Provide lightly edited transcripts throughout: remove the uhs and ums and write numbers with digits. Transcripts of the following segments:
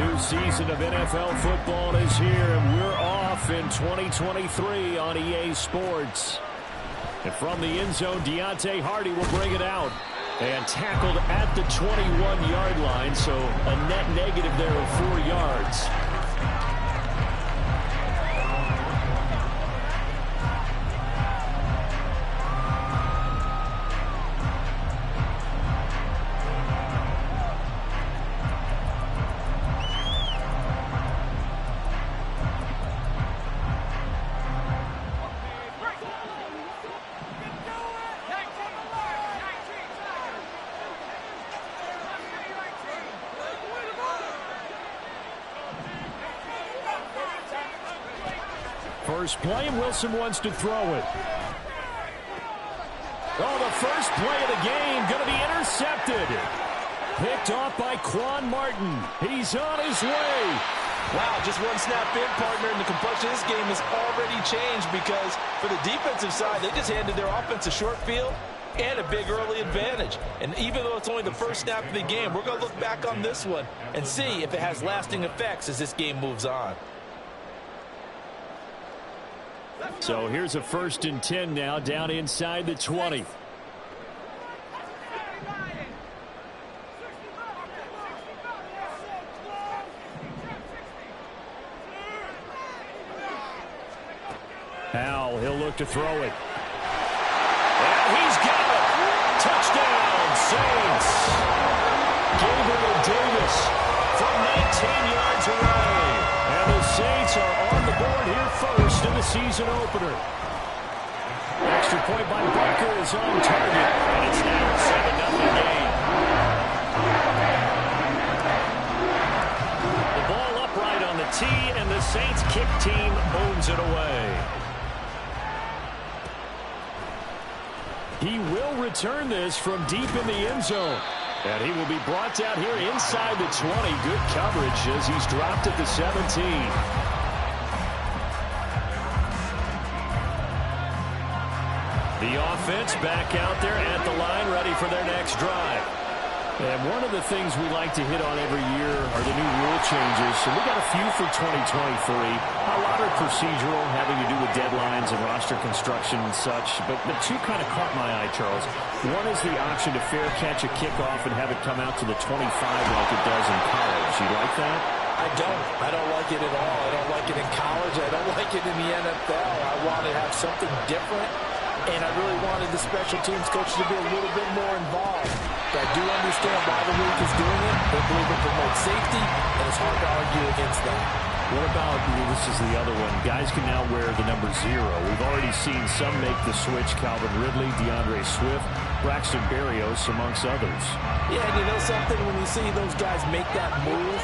new season of NFL football is here, and we're off in 2023 on EA Sports. And from the end zone, Deontay Hardy will bring it out. And tackled at the 21-yard line, so a net negative there of 4 yards. First play, and Wilson wants to throw it. Oh, the first play of the game going to be intercepted. Picked off by Quan Martin. He's on his way. Wow, just one snap in, partner, and the complexion of this game has already changed because for the defensive side, they just handed their offense a short field and a big early advantage. And even though it's only the first snap of the game, we're going to look back on this one and see if it has lasting effects as this game moves on. So here's a 1st and 10 now, down inside the 20. Powell, he'll look to throw it. And he's got it. Touchdown, Saints. Gabriel Davis from 19 yards away. And the Saints are on the board here first in the season opener. Extra point by Barker is on target. And it's now a 7-0 game. The ball upright on the tee, and the Saints kick team owns it away. He will return this from deep in the end zone. And he will be brought down here inside the 20. Good coverage as he's dropped at the 17. The offense back out there at the line, ready for their next drive. And one of the things we like to hit on every year are the new rule changes. And we got a few for 2023. A lot are procedural, having to do with deadlines and roster construction and such. But the two kind of caught my eye, Charles. One is the option to fair catch a kickoff and have it come out to the 25 like it does in college. You like that? I don't like it at all. I don't like it in college. I don't like it in the NFL. I want to have something different. And I really wanted the special teams coaches to be a little bit more involved. But I do understand why the league is doing it. They believe it promotes safety, and it's hard to argue against that. What about, this is the other one, guys can now wear the number 0. We've already seen some make the switch. Calvin Ridley, DeAndre Swift, Braxton Berrios, amongst others. Yeah, and you know something? When you see those guys make that move,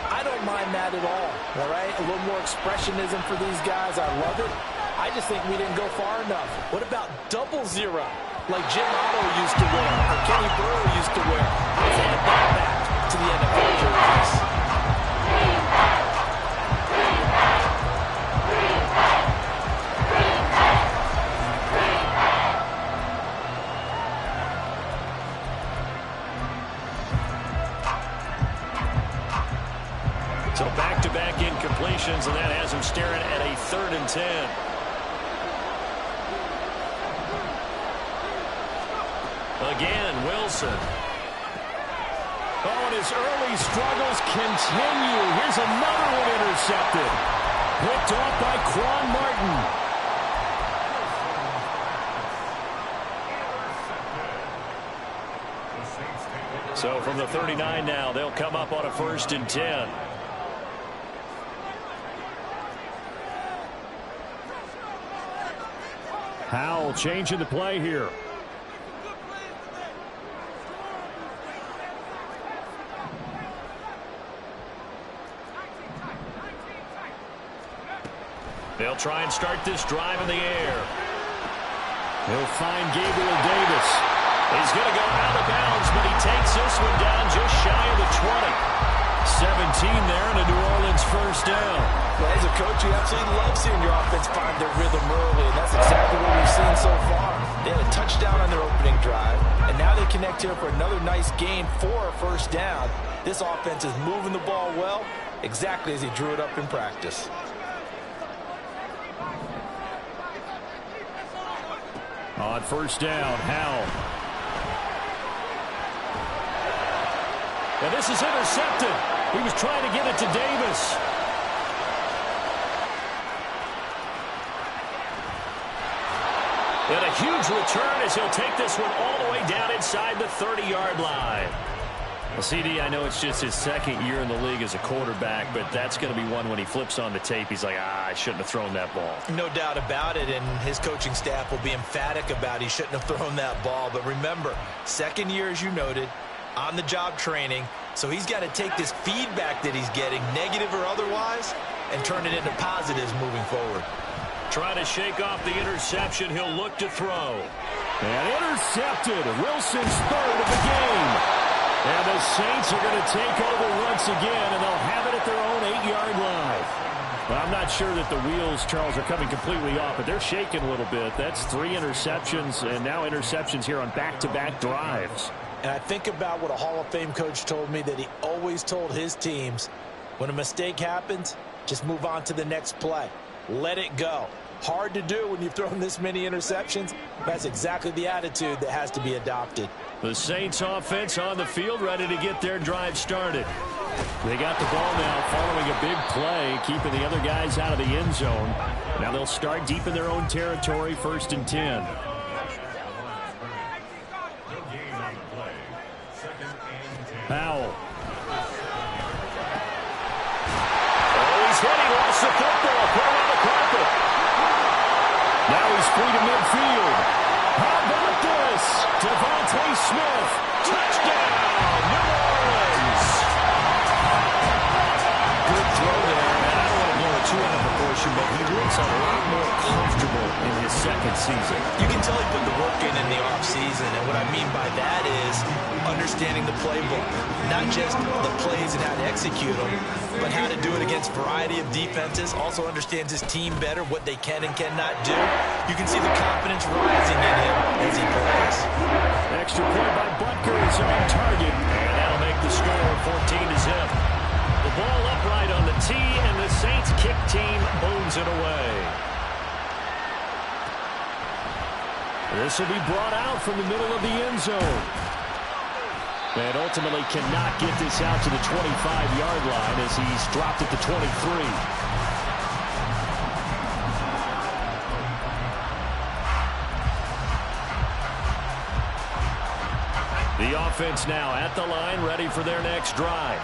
I don't mind that at all right? A little more expressionism for these guys. I love it. I just think we didn't go far enough. What about 000, like Jim Otto used to wear, or Kenny Burrow used to wear? Let's add that back to the NFL jerseys. So back-to-back incompletions, and that has him staring at a 3rd and 10. Again, Wilson. Oh, and his early struggles continue. Here's another one intercepted. Picked off by Quan Martin. So from the 39 now, they'll come up on a 1st and 10. Howell changing the play here. They'll try and start this drive in the air. He'll find Gabriel Davis. He's going to go out of bounds, but he takes this one down just shy of the 20. 17 there and a New Orleans 1st down. Well, as a coach, you absolutely love seeing your offense find their rhythm early, and that's exactly what we've seen so far. They had a touchdown on their opening drive, and now they connect here for another nice gain for a first down. This offense is moving the ball well, exactly as he drew it up in practice. On first down, Howell. And this is intercepted. He was trying to get it to Davis. And a huge return as he'll take this one all the way down inside the 30-yard line. Well, CD, I know it's just his second year in the league as a quarterback, but that's going to be one when he flips on the tape. He's like, I shouldn't have thrown that ball. No doubt about it, and his coaching staff will be emphatic about he shouldn't have thrown that ball. But remember, second year, as you noted, on-the-job training, so he's got to take this feedback that he's getting, negative or otherwise, and turn it into positives moving forward. Trying to shake off the interception. He'll look to throw. And intercepted. Wilson's third of the game. And the Saints are going to take over once again, and they'll have it at their own 8-yard line. But I'm not sure that the wheels, Charles, are coming completely off, but they're shaking a little bit. That's 3 interceptions, and now interceptions here on back-to-back drives. And I think about what a Hall of Fame coach told me that he always told his teams, when a mistake happens, just move on to the next play. Let it go. Hard to do when you've thrown this many interceptions. That's exactly the attitude that has to be adopted. The Saints offense on the field, ready to get their drive started. They got the ball now following a big play, keeping the other guys out of the end zone. Now they'll start deep in their own territory, 1st and 10. Powell. Oh, he's hit. He lost the football. Put him on the carpet. Now he's free to midfield. How about this? Devontae Smith. Touchdown, New Orleans. Good throw there. And I don't want to blow it too out of proportion, but he looks a lot more comfortable in his second season. You can tell he put the work in the offseason, and what I mean by that is understanding the playbook. Not just the plays and how to execute them, but how to do it against a variety of defenses. Also understands his team better, what they can and cannot do. You can see the confidence rising in him as he plays. Extra point by Butker is on target, and that'll make the score 14-0. The ball upright on the tee, and the Saints kick team booms it away. This will be brought out from the middle of the end zone. And ultimately cannot get this out to the 25-yard line as he's dropped it to 23. The offense now at the line, ready for their next drive.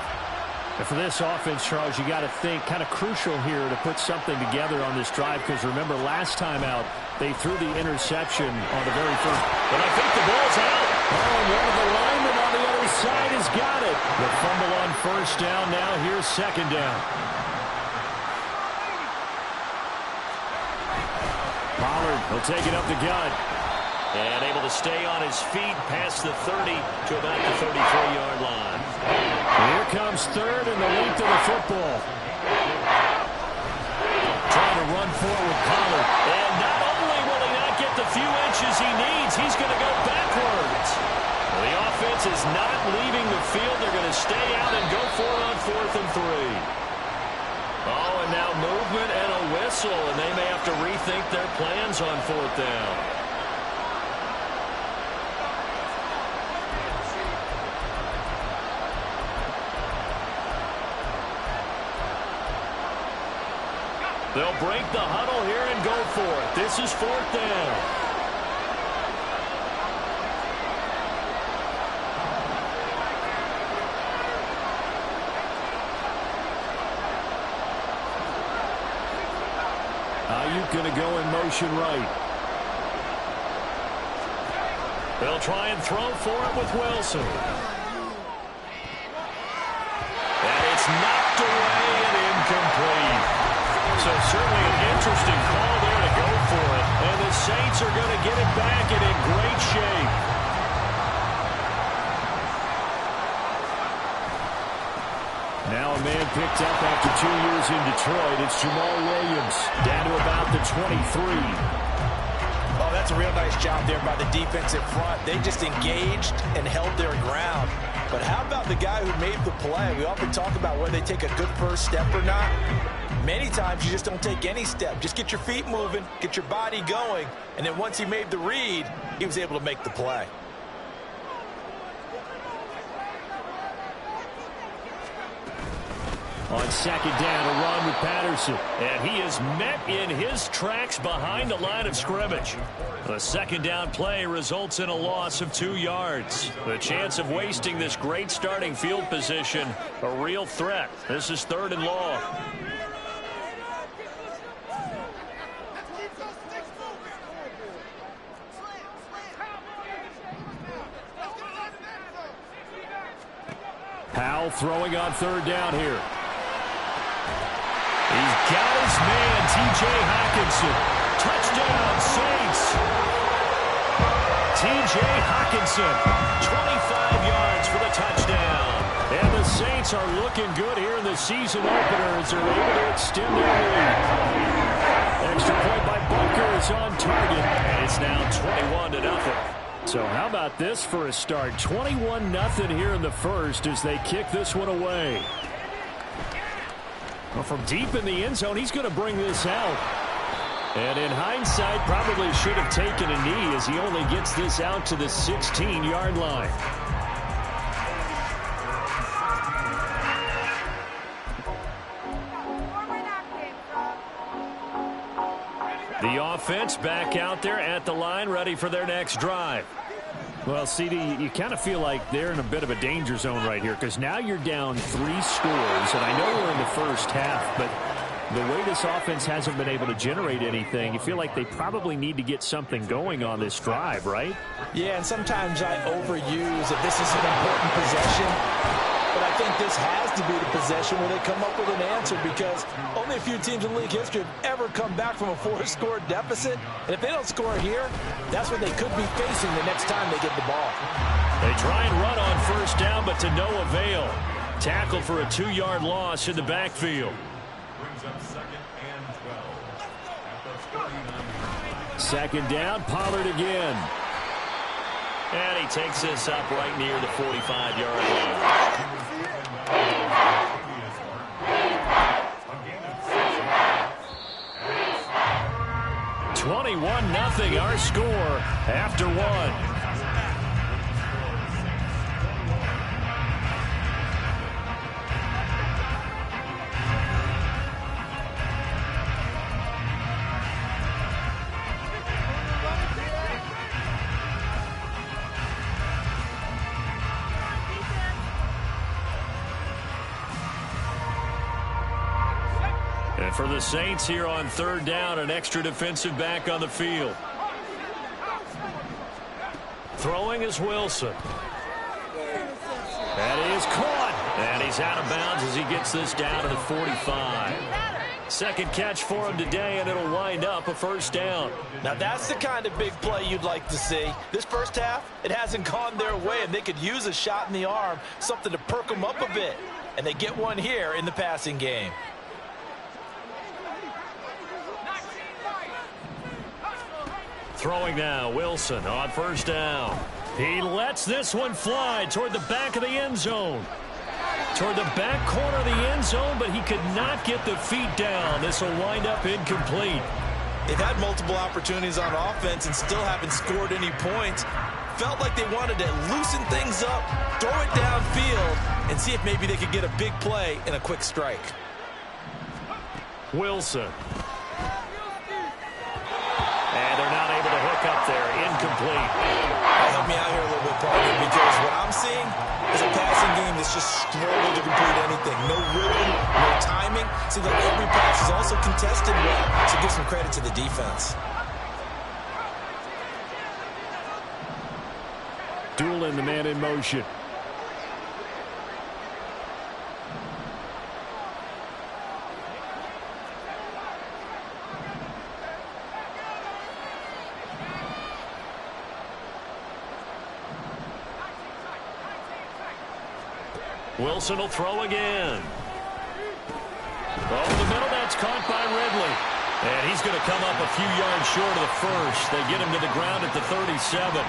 And for this offense, Charles, you got to think kind of crucial here to put something together on this drive, because remember last time out they threw the interception on the very first. But I think the ball's out. Oh, and one of the linemen on the other side has got it. The fumble on first down. Now here's second down. Pollard will take it up the gut. And able to stay on his feet past the 30 to about the 33-yard line. Here comes third and the length of the football. Trying to run forward, Pollard. And not only will he not get the few inches he needs, he's going to go backwards. Well, the offense is not leaving the field. They're going to stay out and go for it on 4th and 3. Oh, and now movement and a whistle, and they may have to rethink their plans on 4th down. They'll break the huddle here and go for it. This is 4th down. Ayuk going to go in motion right. They'll try and throw for it with Wilson. And it's knocked away and incomplete. So certainly an interesting call there to go for it. And the Saints are going to get it back and in great shape. Now a man picked up after 2 years in Detroit. It's Jamal Williams, down to about the 23. Oh, that's a real nice job there by the defensive front. They just engaged and held their ground. But how about the guy who made the play? We often talk about whether they take a good first step or not. Many times you just don't take any step. Just get your feet moving, get your body going, and then once he made the read, he was able to make the play. On second down, a run with Patterson. And he is met in his tracks behind the line of scrimmage. The second down play results in a loss of 2 yards. The chance of wasting this great starting field position, a real threat. This is 3rd and long. Powell throwing on 3rd down here. He's got his man, T.J. Hockenson. Touchdown, Saints. T.J. Hockenson, 25 yards for the touchdown. And the Saints are looking good here in the season opener as they're able to extend their lead. Extra point by Bunker is on target, and it's now 21-0. So how about this for a start? 21-0 here in the first as they kick this one away. Well, from deep in the end zone, he's going to bring this out. And in hindsight, probably should have taken a knee as he only gets this out to the 16-yard line. The offense back out there at the line, ready for their next drive. Well, CD, you kind of feel like they're in a bit of a danger zone right here because now you're down 3 scores, and I know we're in the first half, but the way this offense hasn't been able to generate anything, you feel like they probably need to get something going on this drive, right? Yeah, and sometimes I overuse that this is an important possession, but I think this has to be the possession where they come up with an answer because only a few teams in league history have ever come back from a 4-score deficit. And if they don't score here, that's what they could be facing the next time they get the ball. They try and run on 1st down, but to no avail. Tackle for a 2-yard loss in the backfield. Second down, Pollard again. And he takes this up right near the 45-yard line. 21-0 our score after 1. And for the Saints here on 3rd down, an extra defensive back on the field. Throwing is Wilson. That is caught. And he's out of bounds as he gets this down to the 45. Second catch for him today, and it'll wind up a 1st down. Now that's the kind of big play you'd like to see. This first half, it hasn't gone their way, and they could use a shot in the arm, something to perk them up a bit. And they get one here in the passing game. Throwing now, Wilson on 1st down. He lets this one fly toward the back of the end zone. Toward the back corner of the end zone, but he could not get the feet down. This will wind up incomplete. They've had multiple opportunities on offense and still haven't scored any points. Felt like they wanted to loosen things up, throw it downfield, and see if maybe they could get a big play and a quick strike. Wilson. And they're not able to hook up there. Incomplete. Help me out here a little bit, partner, because what I'm seeing is a passing game that's just struggled to complete anything. No rhythm, no timing. Seems like every pass is also contested well, so give some credit to the defense. Doolin, the man in motion. Wilson will throw again. Over the middle, that's caught by Ridley. And he's going to come up a few yards short of the first. They get him to the ground at the 37.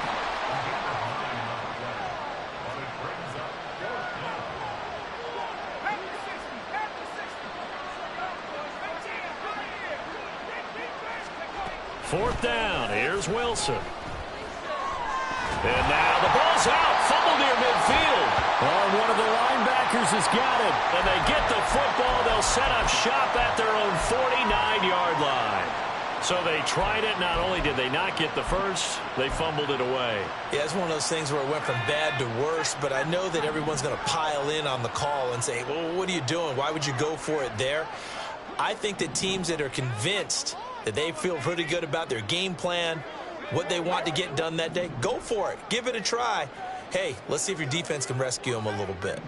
Fourth down. Here's Wilson. And now the ball's out. Fumble near midfield. Oh, one of the linebackers has got it. And they get the football. They'll set up shop at their own 49-yard line. So they tried it. Not only did they not get the first, they fumbled it away. Yeah, it's one of those things where it went from bad to worse, but I know that everyone's going to pile in on the call and say, well, what are you doing? Why would you go for it there? I think that teams that are convinced that they feel pretty good about their game plan, what they want to get done that day, go for it. Give it a try. Hey, let's see if your defense can rescue them a little bit.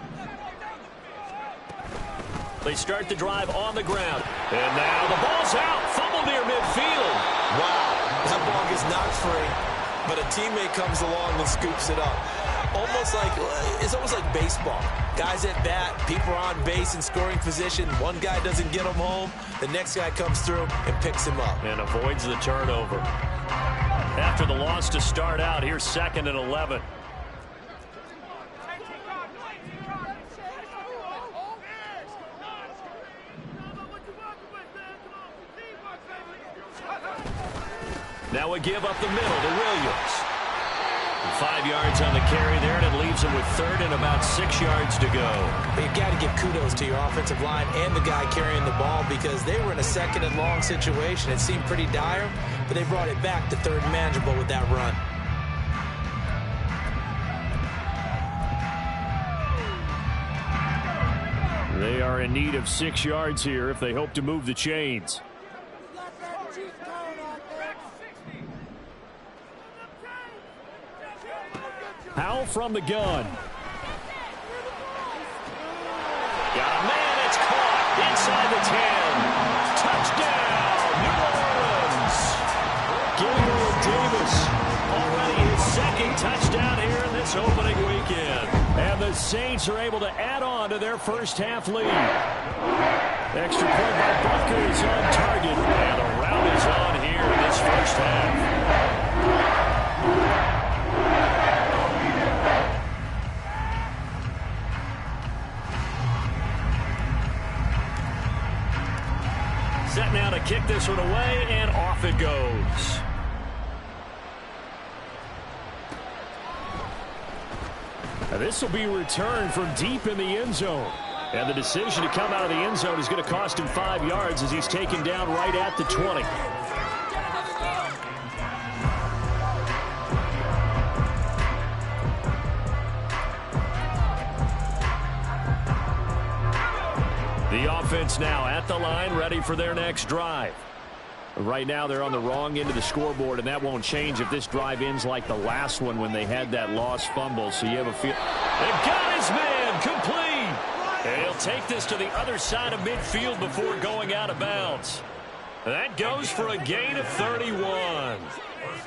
They start the drive on the ground. And now the ball's out. Fumble near midfield. Wow, that ball gets knocked free, but a teammate comes along and scoops it up. It's almost like baseball. Guys at bat, people are on base in scoring position. One guy doesn't get him home. The next guy comes through and picks him up. And avoids the turnover. After the loss to start out, here's 2nd and 11. Now a give up the middle to Williams. 5 yards on the carry there, and it leaves him with 3rd and about 6 yards to go. But you've got to give kudos to your offensive line and the guy carrying the ball because they were in a 2nd and long situation. It seemed pretty dire, but they brought it back to 3rd and manageable with that run. They are in need of 6 yards here if they hope to move the chains. Powell from the gun. Got a man, it's caught inside the 10. Touchdown, New Orleans. Gabriel Davis, already his 2nd touchdown here in this opening weekend. And the Saints are able to add on to their first half lead. Extra point by Bucker is on target, and a rout is on here in this first half. Set now to kick this one away, and off it goes. Now this will be returned from deep in the end zone. And the decision to come out of the end zone is going to cost him 5 yards as he's taken down right at the 20. The offense now at the line, ready for their next drive. Right now they're on the wrong end of the scoreboard, and that won't change if this drive ends like the last one when they had that lost fumble. So you have a feel. They've got his man complete. And he'll take this to the other side of midfield before going out of bounds. That goes for a gain of 31.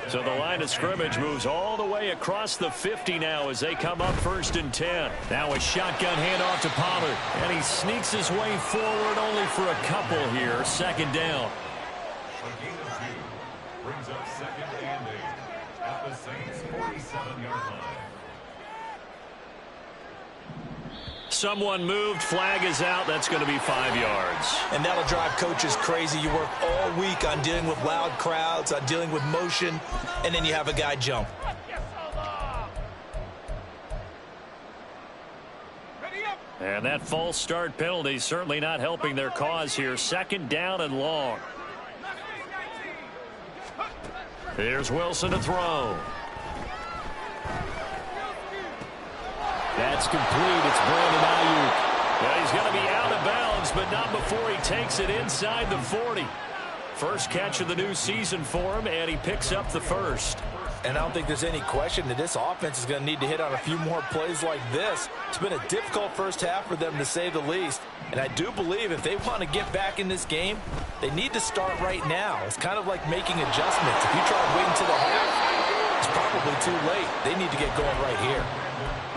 So the line of scrimmage moves all the way across the 50 now as they come up 1st and 10. Now a shotgun handoff to Pollard. And he sneaks his way forward only for a couple here. 2nd down. A gain of 2 brings up 2nd and 8 at the Saints' 47-yard line. Someone moved. Flag is out. That's going to be 5 yards. And that'll drive coaches crazy. You work all week on dealing with loud crowds, on dealing with motion, and then you have a guy jump. And that false start penalty certainly not helping their cause here. 2nd down and long. Here's Wilson to throw. That's complete. It's Brandon Ayuk. Yeah, he's going to be out of bounds, but not before he takes it inside the 40. First catch of the new season for him, and he picks up the first. And I don't think there's any question that this offense is going to need to hit on a few more plays like this. It's been a difficult first half for them, to say the least. And I do believe if they want to get back in this game, they need to start right now. It's kind of like making adjustments. If you try waiting to the half, It's probably too late. They need to get going right here.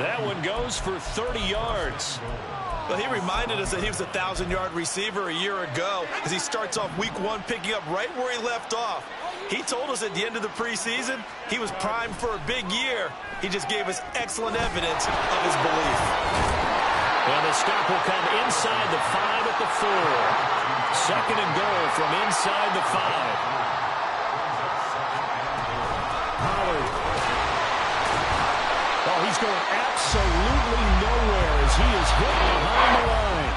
That one goes for 30 yards. Well, he reminded us that he was a 1,000-yard receiver a year ago as he starts off week 1 picking up right where he left off. He told us at the end of the preseason he was primed for a big year. He just gave us excellent evidence of his belief. And the stop will come inside the 5 at the 4. Second and goal from inside the 5. Pollard. Oh, he's going absolutely nowhere as he is hit behind the line.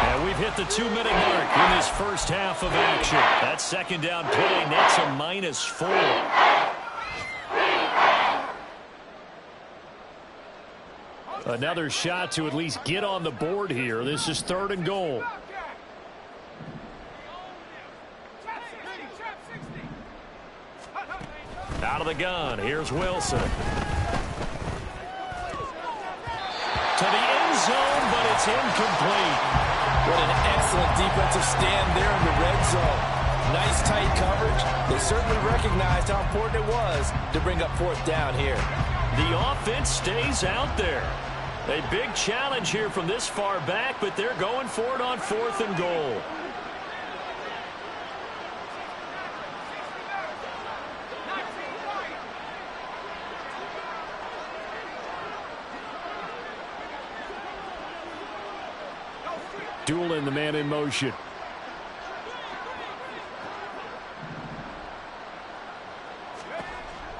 And we've hit the 2-minute mark in this first half of action. That second down play nets a -4. Another shot to at least get on the board here. This is 3rd and goal. Out of the gun. Here's Wilson. To the end zone, but it's incomplete. What an excellent defensive stand there in the red zone. Nice tight coverage. They certainly recognized how important it was to bring up 4th down here. The offense stays out there. A big challenge here from this far back, but they're going for it on 4th and goal. Dueling the man in motion.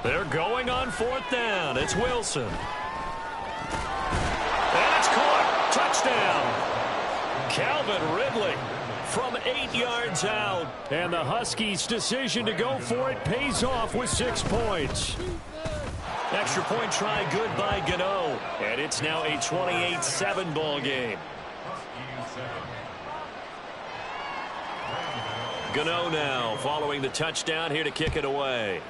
They're going on 4th down. It's Wilson. And it's caught. Touchdown. Calvin Ridley from 8 yards out. And the Huskies' decision to go for it pays off with 6 points. Extra point try good by Gano. And it's now a 28-7 ball game. Gano now following the touchdown here to kick it away.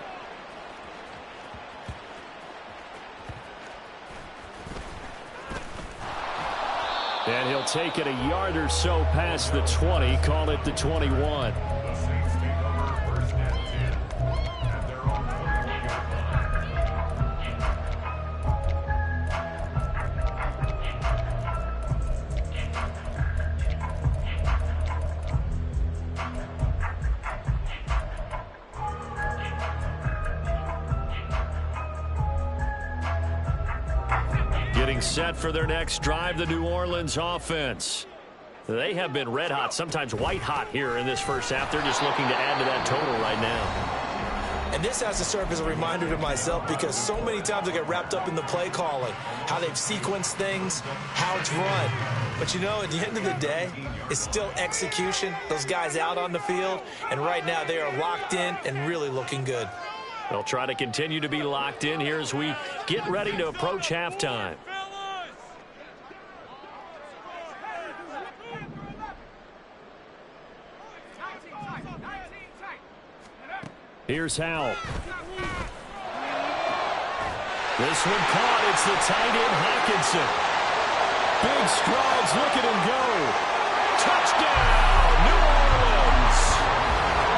And he'll take it a yard or so past the 20, call it the 21. The Saints take over 1st and 10 at their own 21-yard Getting set for their next drive, the New Orleans offense. They have been red hot, sometimes white hot here in this first half. They're just looking to add to that total right now. And this has to serve as a reminder to myself because so many times I get wrapped up in the play calling, how they've sequenced things, how it's run. But you know, at the end of the day, it's still execution. Those guys out on the field, and right now they are locked in and really looking good. They'll try to continue to be locked in here as we get ready to approach halftime. Here's Howell. This one caught. It's the tight end, Hockenson. Big strides. Look at him go. Touchdown, New Orleans.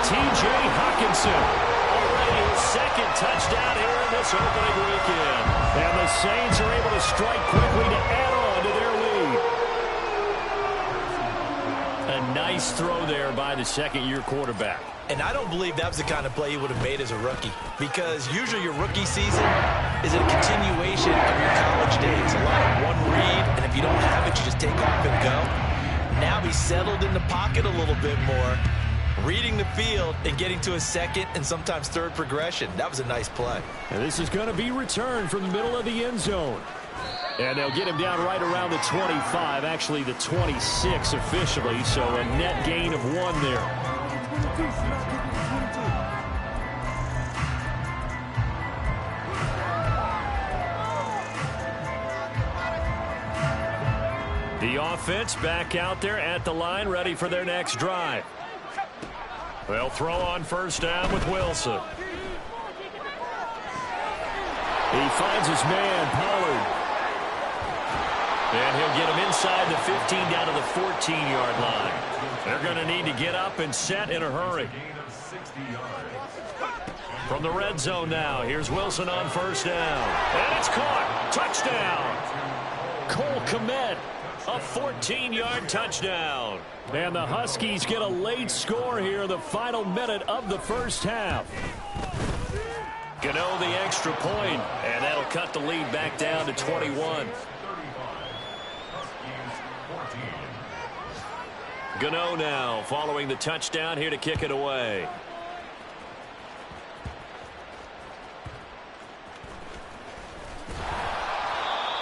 T.J. Hockenson. Already his 2nd touchdown here in this opening weekend. And the Saints are able to strike quickly to add on to their lead. A nice throw there by the 2nd-year quarterback. And I don't believe that was the kind of play he would have made as a rookie. Because usually your rookie season is a continuation of your college days. A lot of one read, and if you don't have it, you just take off and go. Now he's settled in the pocket a little bit more, reading the field and getting to his 2nd and sometimes 3rd progression. That was a nice play. And this is going to be returned from the middle of the end zone. And they'll get him down right around the 25, actually the 26 officially, so a net gain of 1 there. The offense back out there at the line, ready for their next drive. They'll throw on 1st down with Wilson. He finds his man, Pollard. And he'll get him inside the 15 down to the 14-yard line. They're going to need to get up and set in a hurry. From the red zone now, here's Wilson on first down. And it's caught. Touchdown. Cole Kmet, a 14-yard touchdown. And the Huskies get a late score here in the final minute of the first half. Gano the extra point, and that'll cut the lead back down to 21. Gano now following the touchdown here to kick it away.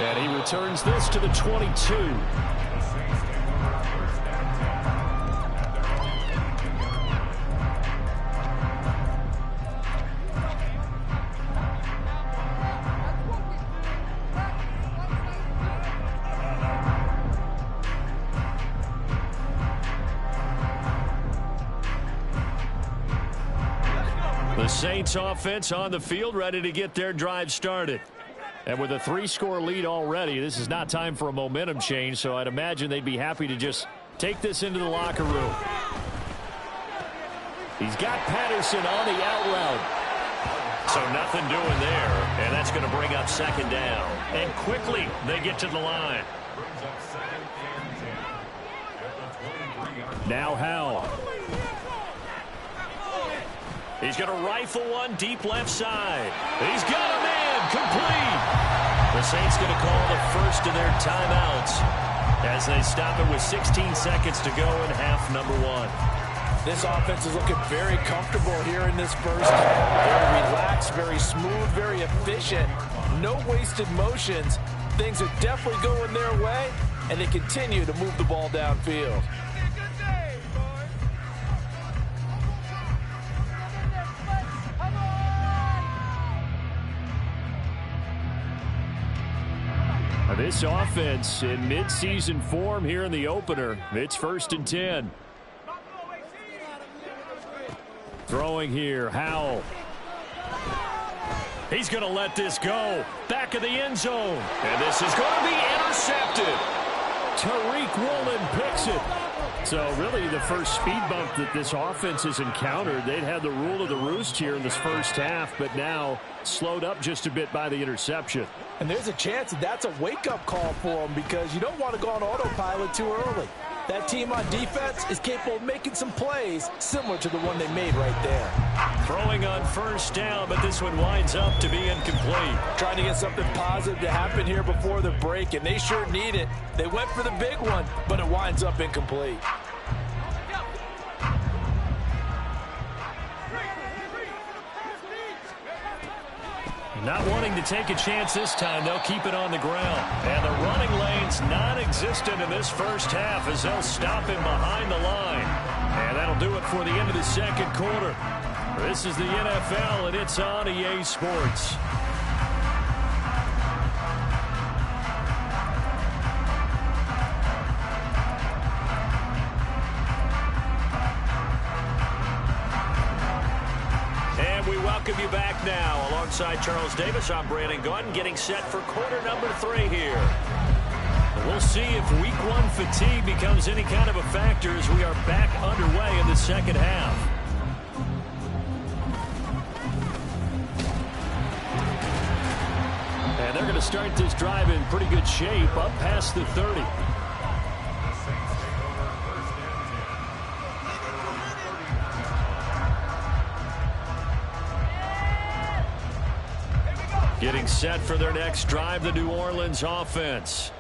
And he returns this to the 22. The Saints offense on the field, ready to get their drive started. And with a 3-score lead already, this is not time for a momentum change, so I'd imagine they'd be happy to just take this into the locker room. He's got Patterson on the out route. So nothing doing there, and that's going to bring up second down. And quickly, they get to the line. Now Howell. He's going to rifle one deep left side. He's got a man complete. The Saints going to call the first of their timeouts as they stop it with 16 seconds to go in half number one. This offense is looking very comfortable here in this first half. Very relaxed, very smooth, very efficient. No wasted motions. Things are definitely going their way, and they continue to move the ball downfield. This offense in midseason form here in the opener. It's 1st and 10. Throwing here, Howell. He's going to let this go. Back of the end zone. And this is going to be intercepted. Tariq Woolen picks it. So really the first speed bump that this offense has encountered. They'd had the rule of the roost here in this first half, but now slowed up just a bit by the interception. And there's a chance that that's a wake-up call for them because you don't want to go on autopilot too early. That team on defense is capable of making some plays similar to the one they made right there. Throwing on first down, but this one winds up to be incomplete. Trying to get something positive to happen here before the break, and they sure need it. They went for the big one, but it winds up incomplete. Not wanting to take a chance this time, they'll keep it on the ground. And the running lane's non-existent in this first half as they'll stop him behind the line. And that'll do it for the end of the second quarter. This is the NFL, and it's on EA Sports. Welcome you back now. Alongside Charles Davis, I'm Brandon Gaudin, getting set for quarter number 3 here. We'll see if week 1 fatigue becomes any kind of a factor as we are back underway in the second half. And they're going to start this drive in pretty good shape, up past the 30. Getting set for their next drive, the New Orleans offense.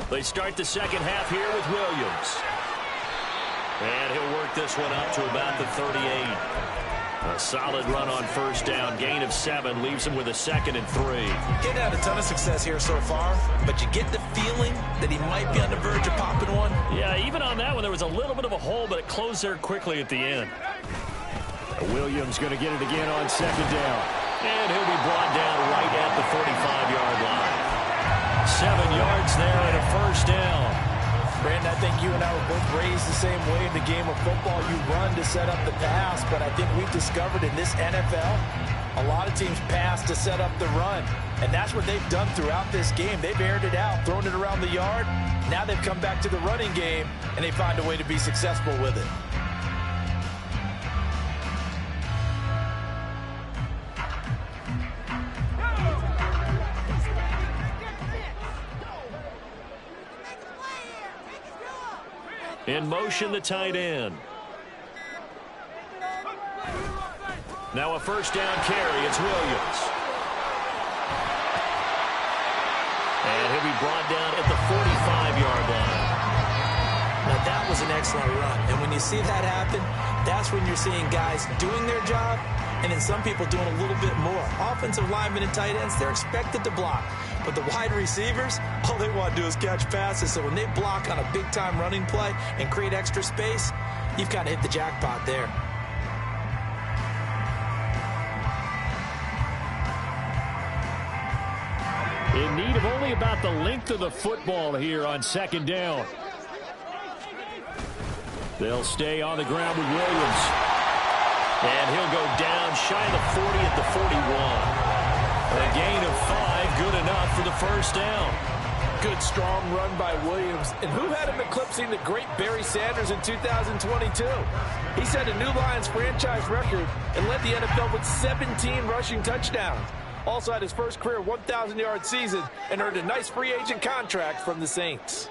They start the second half here with Williams. And he'll work this one up to about the 38. A solid run on first down. Gain of 7 leaves him with a 2nd and 3. Getting had a ton of success here so far, but you get the feeling that he might be on the verge of popping one. Yeah, even on that one, there was a little bit of a hole, but it closed there quickly at the end. Williams going to get it again on second down. And he'll be brought down right at the 45-yard line. 7 yards there and a first down. Brandon, I think you and I were both raised the same way in the game of football. You run to set up the pass, but I think we've discovered in this NFL, a lot of teams pass to set up the run. And that's what they've done throughout this game. They've aired it out, thrown it around the yard. Now they've come back to the running game, and they find a way to be successful with it. In motion, the tight end. Now a first down carry. It's Williams. And he'll be brought down at the 45-yard line. Now that was an excellent run. And when you see that happen, that's when you're seeing guys doing their job and then some people doing a little bit more. Offensive linemen and tight ends, they're expected to block. But the wide receivers, all they want to do is catch passes. So when they block on a big-time running play and create extra space, you've kind of hit the jackpot there. In need of only about the length of the football here on second down. They'll stay on the ground with Williams. And he'll go down shy of the 40 at the 41. A gain of 5, good enough for the first down. Good, strong run by Williams. And who had him eclipsing the great Barry Sanders in 2022? He set a new Lions franchise record and led the NFL with 17 rushing touchdowns. Also had his first career 1,000-yard season and earned a nice free agent contract from the Saints.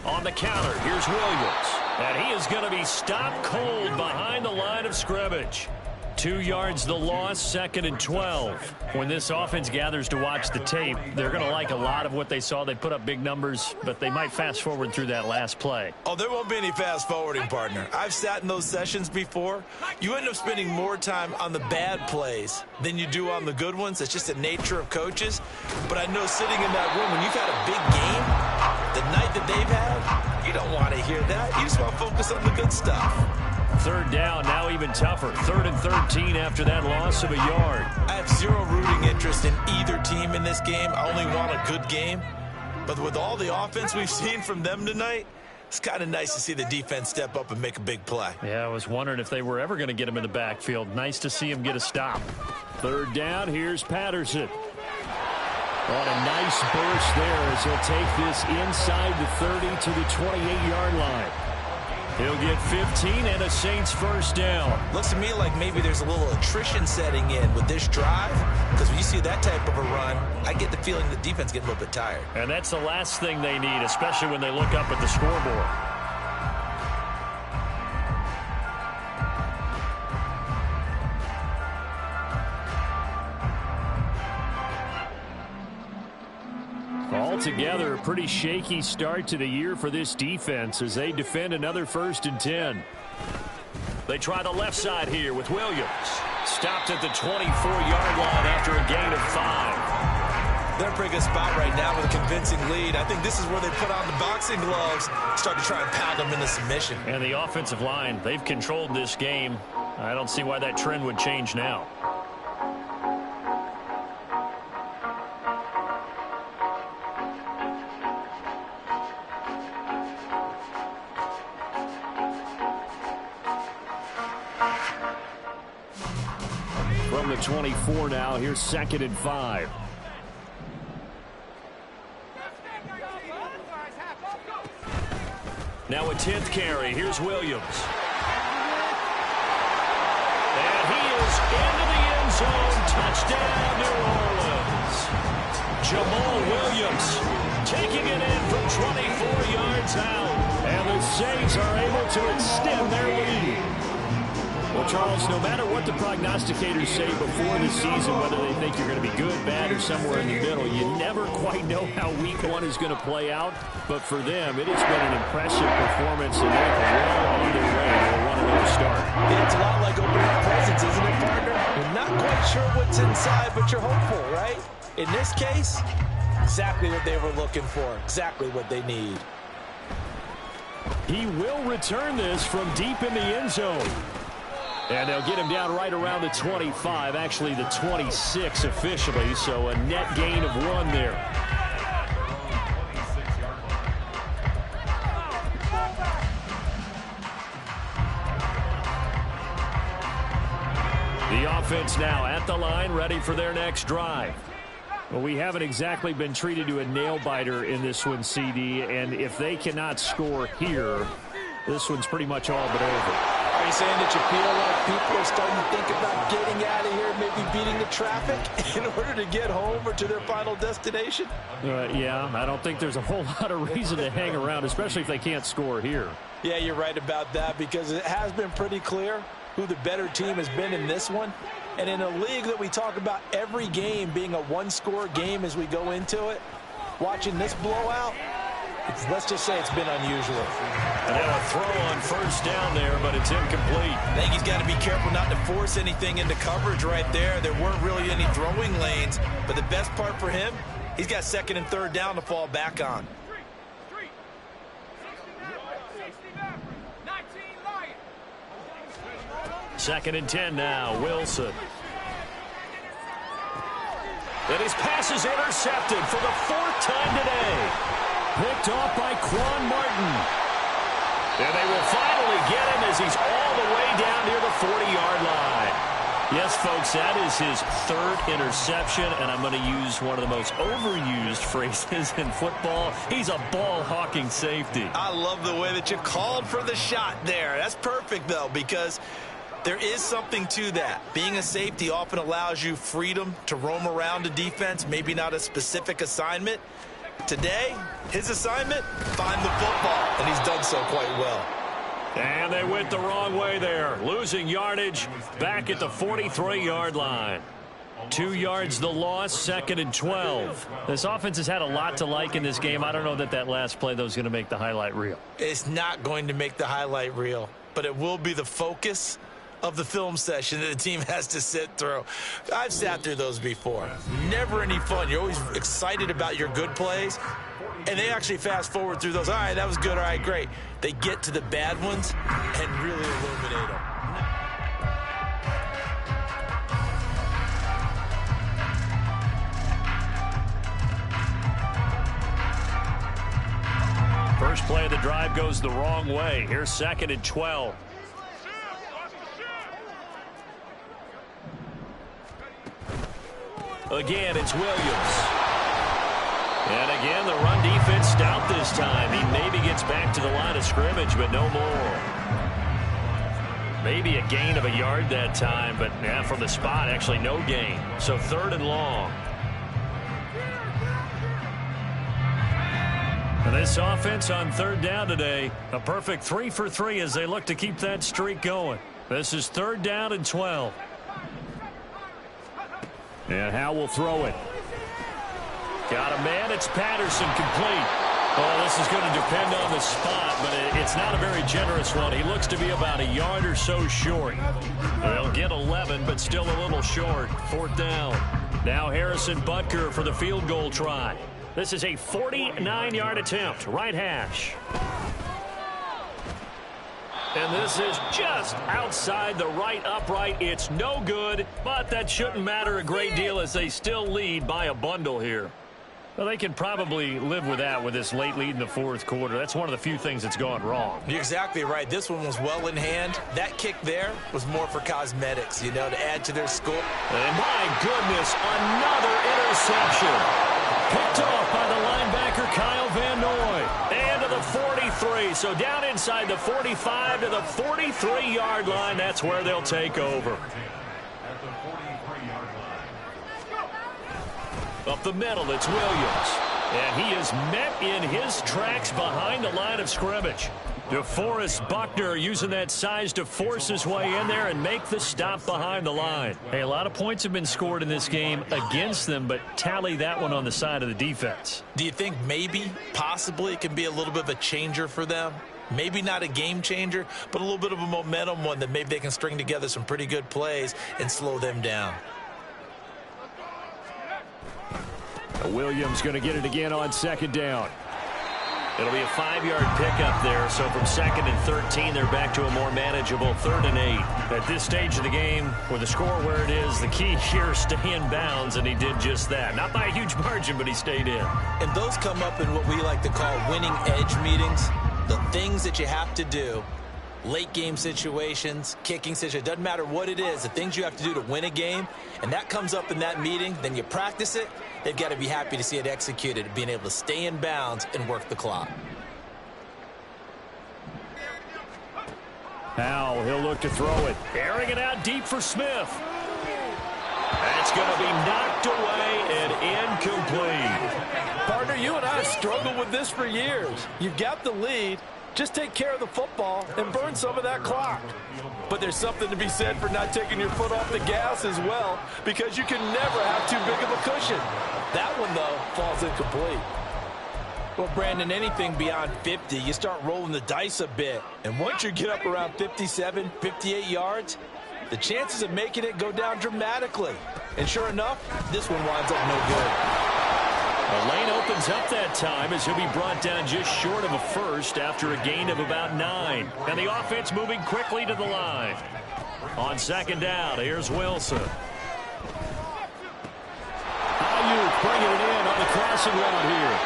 On the counter, here's Williams. And he is going to be stopped cold behind the line of scrimmage. 2 yards the loss, 2nd and 12. When this offense gathers to watch the tape, they're going to like a lot of what they saw. They put up big numbers, but they might fast forward through that last play. Oh, there won't be any fast forwarding, partner. I've sat in those sessions before. You end up spending more time on the bad plays than you do on the good ones. It's just the nature of coaches. But I know sitting in that room, when you've had a big game, the night that they've had, you don't want to hear that. You just want to focus on the good stuff. Third down, now even tougher. 3rd and 13 after that loss of a yard. I have zero rooting interest in either team in this game. I only want a good game. But with all the offense we've seen from them tonight, it's kind of nice to see the defense step up and make a big play. Yeah, I was wondering if they were ever going to get him in the backfield. Nice to see him get a stop. 3rd down, here's Patterson. On a nice burst there as he'll take this inside the 30 to the 28-yard line. He'll get 15 and a Saints first down. Looks to me like maybe there's a little attrition setting in with this drive, because when you see that type of a run, I get the feeling the defense getting a little bit tired. And that's the last thing they need, especially when they look up at the scoreboard. Altogether, a pretty shaky start to the year for this defense as they defend another 1st and 10. They try the left side here with Williams. Stopped at the 24-yard line after a gain of 5. They're in a pretty good spot right now with a convincing lead. I think this is where they put on the boxing gloves, start to try and pound them into submission. And the offensive line, they've controlled this game. I don't see why that trend would change now. From the 24 now, here's 2nd and 5. Now a 10th carry. Here's Williams. And he is into the end zone. Touchdown, New Orleans. Jamal Williams taking it in from 24 yards out. And the Saints are able to extend their lead. Well, Charles, no matter what the prognosticators say before the season, whether they think you're going to be good, bad, or somewhere in the middle, you never quite know how week 1 is going to play out. But for them, it has been an impressive performance, and they're well on their way to a 1-0 start. Yeah, it's a lot like opening presents, isn't it, partner? You're not quite sure what's inside, but you're hopeful, right? In this case, exactly what they were looking for, exactly what they need. He will return this from deep in the end zone. And they'll get him down right around the 25, actually the 26 officially, so a net gain of 1 there. The offense now at the line, ready for their next drive. Well, we haven't exactly been treated to a nail-biter in this one, CD, and if they cannot score here, this one's pretty much all but over. Are you saying that you feel like people are starting to think about getting out of here, maybe beating the traffic in order to get home or to their final destination? Yeah, I don't think there's a whole lot of reason to hang around, especially if they can't score here. Yeah, you're right about that, because it has been pretty clear who the better team has been in this one. And in a league that we talk about every game being a one-score game as we go into it, watching this blowout, let's just say it's been unusual. And now a throw on first down there, but it's incomplete. I think he's got to be careful not to force anything into coverage right there. There weren't really any throwing lanes, but the best part for him, he's got second and third down to fall back on. Second and 10 now, Wilson. And his pass is intercepted for the fourth time today. Picked off by Quan Martin. And they will finally get him as he's all the way down near the 40-yard line. Yes, folks, that is his third interception, and I'm going to use one of the most overused phrases in football. He's a ball-hawking safety. I love the way that you called for the shot there. That's perfect, though, because there is something to that. Being a safety often allows you freedom to roam around a defense, maybe not a specific assignment. Today, his assignment, find the football, and he's done so quite well. And they went the wrong way there, losing yardage back at the 43-yard line. 2 yards the loss, second and 12. This offense has had a lot to like in this game. I don't know that that last play, though, is going to make the highlight reel. It's not going to make the highlight reel, but it will be the focus of the film session that the team has to sit through. I've sat through those before. Never any fun. You're always excited about your good plays, and they actually fast forward through those. All right, that was good. All right, great. They get to the bad ones and really illuminate them. First play of the drive goes the wrong way. Here's second and 12. Again, it's Williams. And again, the run defense stout this time. He maybe gets back to the line of scrimmage, but no more. Maybe a gain of a yard that time, but yeah, from the spot, actually no gain. So third and long. And this offense on third down today, a perfect 3 for 3 as they look to keep that streak going. This is third down and 12. And Howe will throw it. Got a man. It's Patterson, complete. Oh, this is going to depend on the spot, but it's not a very generous one. He looks to be about a yard or so short. They'll get 11, but still a little short. Fourth down. Now Harrison Butker for the field goal try. This is a 49-yard attempt. Right hash. And this is just outside the right upright. It's no good, but that shouldn't matter a great deal as they still lead by a bundle here. Well, they can probably live with that with this late lead in the fourth quarter. That's one of the few things that's gone wrong. You're exactly right. This one was well in hand. That kick there was more for cosmetics, you know, to add to their score. And my goodness, another interception. Picked off by the linebacker, Kyle Van Noy. And to the 43. So down inside the 45 to the 43-yard line. That's where they'll take over. Up the middle, it's Williams. And he is met in his tracks behind the line of scrimmage. DeForest Buckner using that size to force his way in there and make the stop behind the line. Hey, a lot of points have been scored in this game against them, but tally that one on the side of the defense. Do you think maybe, possibly, it can be a little bit of a changer for them? Maybe not a game changer, but a little bit of a momentum one that maybe they can string together some pretty good plays and slow them down. Williams going to get it again on second down. It'll be a 5-yard pickup there, so from second and 13, they're back to a more manageable 3rd and 8. At this stage of the game, with the score where it is, the key here is stay in bounds, and he did just that. Not by a huge margin, but he stayed in. And those come up in what we like to call winning edge meetings, the things that you have to do. Late game situations, kicking situations, doesn't matter what it is, the things you have to do to win a game, and that comes up in that meeting, then you practice it, they've got to be happy to see it executed, being able to stay in bounds and work the clock. Now he'll look to throw it. Airing it out deep for Smith. That's going to be knocked away and incomplete. Partner, you and I have struggled with this for years. You've got the lead. Just take care of the football and burn some of that clock. But there's something to be said for not taking your foot off the gas as well, because you can never have too big of a cushion. That one, though, falls incomplete. Well, Brandon, anything beyond 50, you start rolling the dice a bit. And once you get up around 57, 58 yards, the chances of making it go down dramatically. And sure enough, this one winds up no good. The lane opens up that time as he'll be brought down just short of a first after a gain of about 9. And the offense moving quickly to the line. On second down, here's Wilson. Ayuk bringing it in on the crossing route here.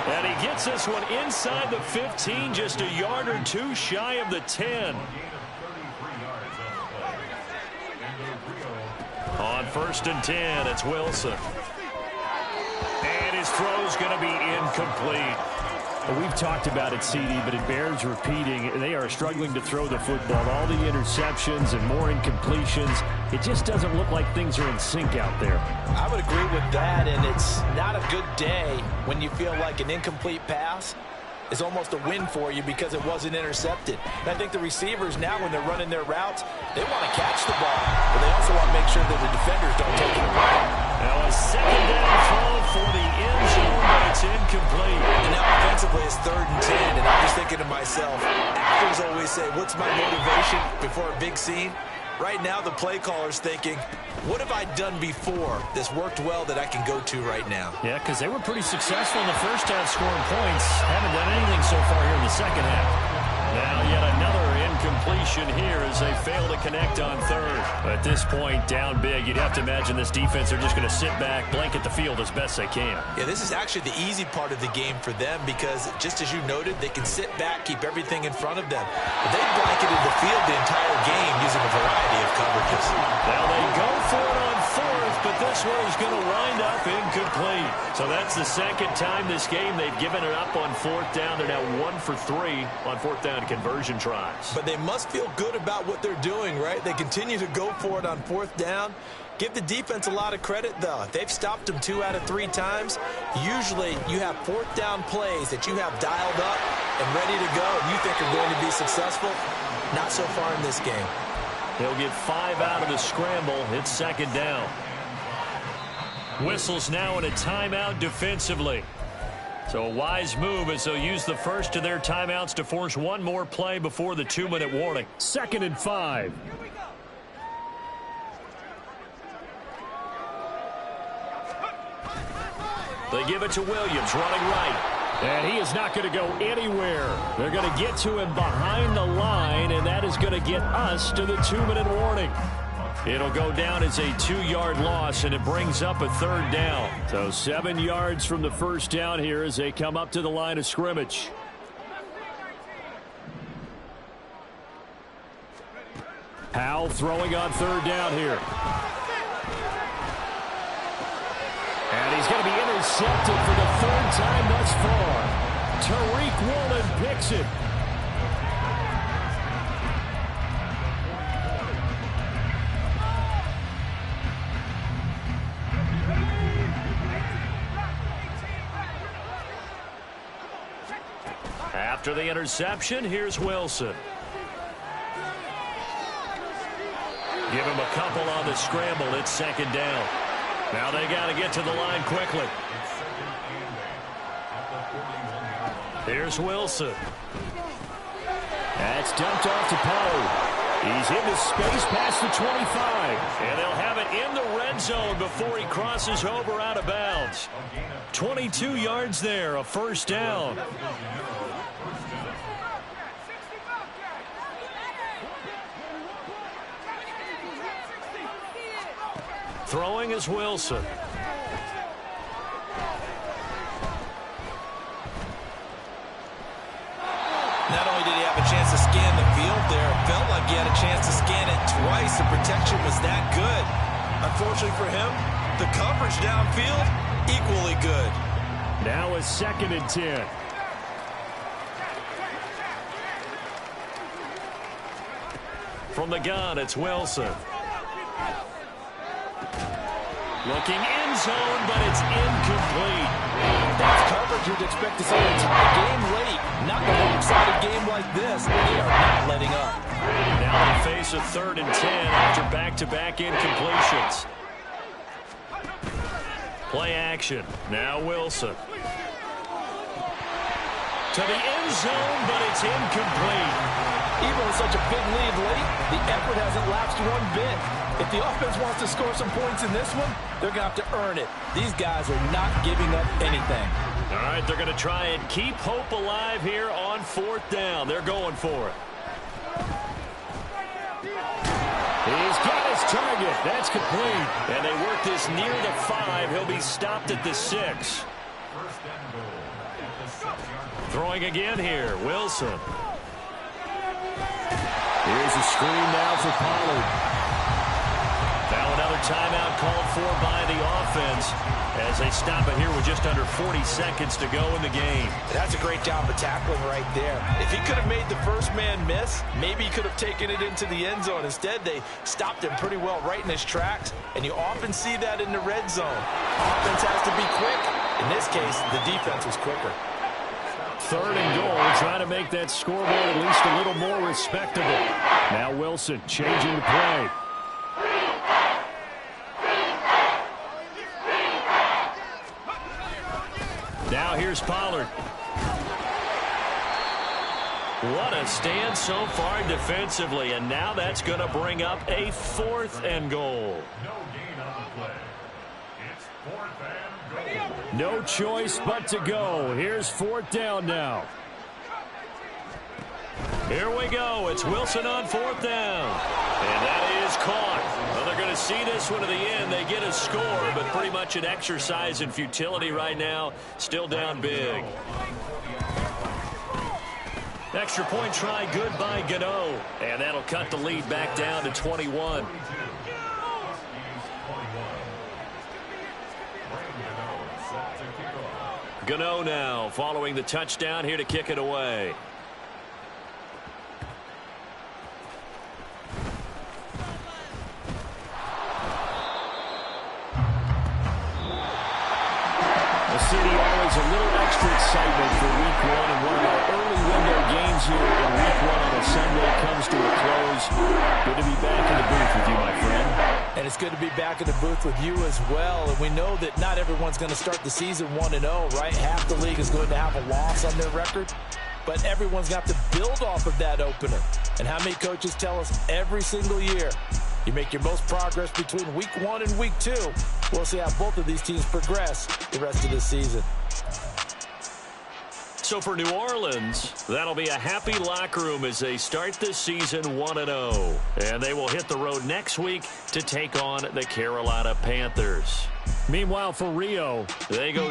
And he gets this one inside the 15, just a yard or two shy of the 10. On 1st and 10, it's Wilson. And his throw's going to be incomplete. Well, we've talked about it, CD, but it bears repeating. They are struggling to throw the football. All the interceptions and more incompletions. It just doesn't look like things are in sync out there. I would agree with that, and it's not a good day when you feel like an incomplete pass is almost a win for you because it wasn't intercepted. And I think the receivers now, when they're running their routes, they want to catch the ball, but they also want to make sure that the defenders don't take it away. Now a second down throw for the end zone, but it's incomplete. And now offensively it's 3rd and 10, and I'm just thinking to myself, actors always say, what's my motivation before a big scene? Right now the play caller's thinking, what have I done before that's worked well that I can go to right now? Yeah, because they were pretty successful in the first half scoring points. Haven't done anything so far here in the second half. Now yet another incompletion here as they fail to connect on 3rd. At this point, down big, you'd have to imagine this defense are just going to sit back, blanket the field as best they can. Yeah, this is actually the easy part of the game for them because, just as you noted, they can sit back, keep everything in front of them. But they blanketed the field the entire game using a variety of coverages. Now they go for it on 4th, but this one is going to wind up incomplete. So that's the second time this game they've given it up on 4th down. They're now 1 for 3 on 4th down conversion tries. But they must feel good about what they're doing, right? They continue to go for it on 4th down. Give the defense a lot of credit, though. They've stopped them 2 out of 3 times. Usually you have 4th down plays that you have dialed up and ready to go and you think are going to be successful. Not so far in this game. They'll get 5 out of the scramble. It's 2nd down. Whistles now in a timeout defensively. So a wise move as they'll use the first of their timeouts to force one more play before the 2-minute warning. 2nd and 5. They give it to Williams, running right. And he is not going to go anywhere. They're going to get to him behind the line, and that is going to get us to the 2-minute warning. It'll go down as a 2-yard loss, and it brings up a 3rd down. So 7 yards from the first down here as they come up to the line of scrimmage. Howell throwing on 3rd down here. And he's going to be intercepted for the 3rd time thus far. Tariq Woolen picks it. After the interception, here's Wilson. Give him a couple on the scramble. It's 2nd down. Now they got to get to the line quickly. Here's Wilson. That's dumped off to Poe. He's into space past the 25. And they'll have it in the red zone before he crosses over out of bounds. 22 yards there, a 1st down. Throwing is Wilson. Not only did he have a chance to scan the field there, it felt like he had a chance to scan it twice. The protection was that good. Unfortunately for him, the coverage downfield, equally good. Now a 2nd and 10. From the gun, it's Wilson. Looking end zone, but it's incomplete. That's coverage you'd expect to see a tie game late. Not in an exciting game like this. They are not letting up. Now they face a 3rd and 10 after back-to-back incompletions. Play action. Now Wilson. To the end zone, but it's incomplete. Even with such a big lead late, the effort hasn't lapsed one bit. If the offense wants to score some points in this one, they're going to have to earn it. These guys are not giving up anything. All right, they're going to try and keep hope alive here on 4th down. They're going for it. He's got his target. That's complete. And they work this near the 5. He'll be stopped at the 6. Throwing again here, Wilson. Here's a screen now for Pollard. Now another timeout called for by the offense as they stop it here with just under 40 seconds to go in the game. That's a great job of tackling right there. If he could have made the first man miss, maybe he could have taken it into the end zone. Instead, they stopped him pretty well right in his tracks, and you often see that in the red zone. Offense has to be quick. In this case, the defense was quicker. 3rd and goal, trying to make that scoreboard at least a little more respectable. Now Wilson changing the play. Now here's Pollard. What a stand so far defensively, and now that's going to bring up a 4th and goal. No gain on the play. It's 4th and goal. No choice but to go. Here's 4th down now. Here we go. It's Wilson on 4th down. And that is caught. Well, they're going to see this one to the end. They get a score, but pretty much an exercise in futility right now. Still down big. Extra point try good by Gano. And that'll cut the lead back down to 21. Gano now following the touchdown here to kick it away. The city always a little extra excitement for week 1, and one of our early window games here in week 1 on a Sunday comes to a close. Good to be back in the booth with you, my friend. And it's good to be back in the booth with you as well. And we know that not everyone's going to start the season 1-0, right? Half the league is going to have a loss on their record. But everyone's got to build off of that opener. And how many coaches tell us every single year, you make your most progress between week 1 and week 2. We'll see how both of these teams progress the rest of this season. So for New Orleans, that'll be a happy locker room as they start this season 1-0. And they will hit the road next week to take on the Carolina Panthers. Meanwhile, for Rio, they go